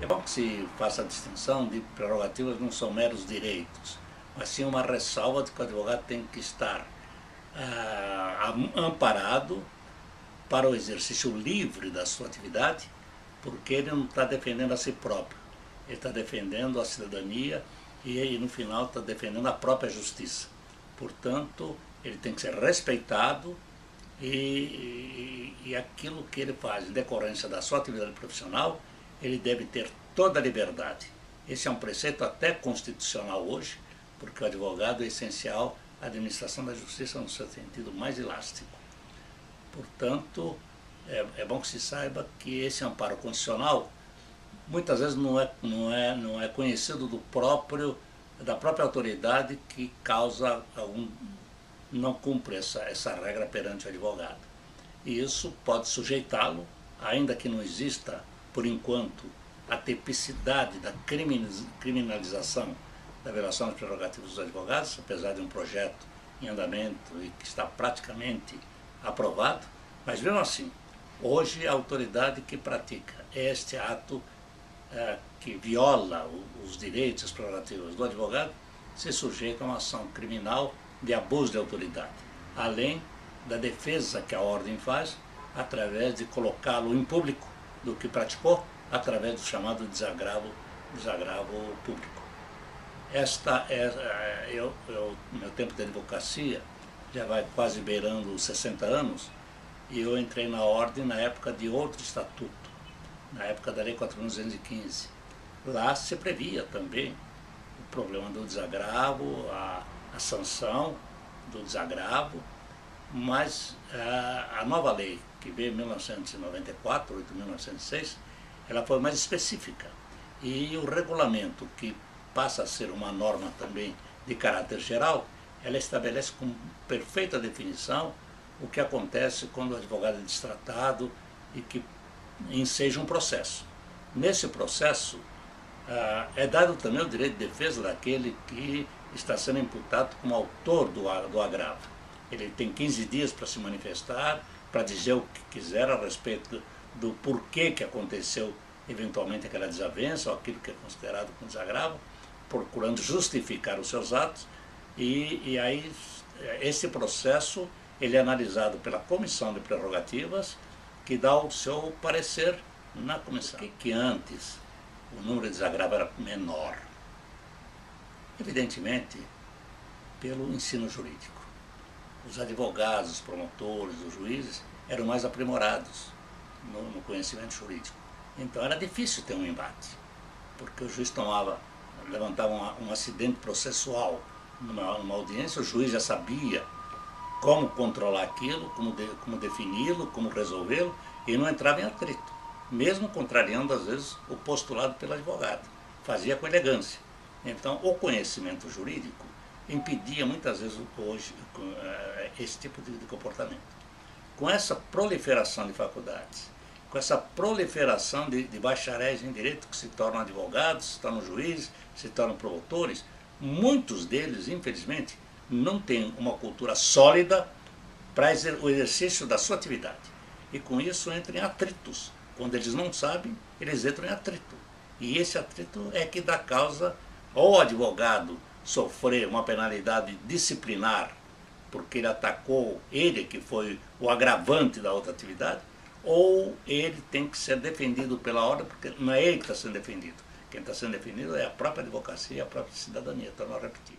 É bom que se faça a distinção de prerrogativas não são meros direitos, mas sim uma ressalva de que o advogado tem que estar amparado para o exercício livre da sua atividade, porque ele não está defendendo a si próprio, ele está defendendo a cidadania e no final está defendendo a própria justiça. Portanto, ele tem que ser respeitado e aquilo que ele faz em decorrência da sua atividade profissional, ele deve ter toda a liberdade. Esse é um preceito até constitucional hoje, porque o advogado é essencial à administração da justiça no seu sentido mais elástico. Portanto, é bom que se saiba que esse amparo constitucional muitas vezes não é conhecido da própria autoridade que causa não cumpre essa regra perante o advogado. E isso pode sujeitá-lo, ainda que não exista, por enquanto, a tipicidade da criminalização da violação das prerrogativas dos advogados, apesar de um projeto em andamento e que está praticamente aprovado, mas mesmo assim, hoje a autoridade que pratica este ato que viola os direitos e as prerrogativas do advogado se sujeita a uma ação criminal de abuso de autoridade, além da defesa que a ordem faz através de colocá-lo em público do que praticou, através do chamado desagravo público. Meu tempo de advocacia já vai quase beirando os 60 anos, e eu entrei na ordem na época de outro estatuto, na época da Lei 4.215. Lá se previa também o problema do desagravo, a sanção do desagravo, mas a nova lei, que veio em 1994, 8.906, ela foi mais específica. E o regulamento, que passa a ser uma norma também de caráter geral, ela estabelece com perfeita definição o que acontece quando o advogado é destratado e que enseja um processo. Nesse processo, é dado também o direito de defesa daquele que está sendo imputado como autor do agravo. Ele tem 15 dias para se manifestar, para dizer o que quiser a respeito do porquê que aconteceu eventualmente aquela desavença ou aquilo que é considerado como desagravo, procurando justificar os seus atos, e aí esse processo ele é analisado pela Comissão de Prerrogativas, que dá o seu parecer na comissão. Que antes o número de desagravo era menor? Evidentemente, pelo ensino jurídico. Os advogados, os promotores, os juízes eram mais aprimorados no conhecimento jurídico. Então era difícil ter um embate, porque o juiz levantava um acidente processual numa audiência, o juiz já sabia como controlar aquilo, como defini-lo, como resolvê-lo, e não entrava em atrito, mesmo contrariando às vezes o postulado pelo advogado. Fazia com elegância. Então o conhecimento jurídico impedia muitas vezes hoje esse tipo de comportamento. Com essa proliferação de faculdades, com essa proliferação de bacharéis em direito que se tornam advogados, se tornam juízes, se tornam promotores, muitos deles, infelizmente, não têm uma cultura sólida para o exercício da sua atividade. E com isso entram em atritos. Quando eles não sabem, eles entram em atrito. E esse atrito é que dá causa ao advogado sofrer uma penalidade disciplinar, porque ele atacou ele, que foi o agravante da outra atividade, ou ele tem que ser defendido pela ordem, porque não é ele que está sendo defendido. Quem está sendo defendido é a própria advocacia, a própria cidadania, torno a repetir.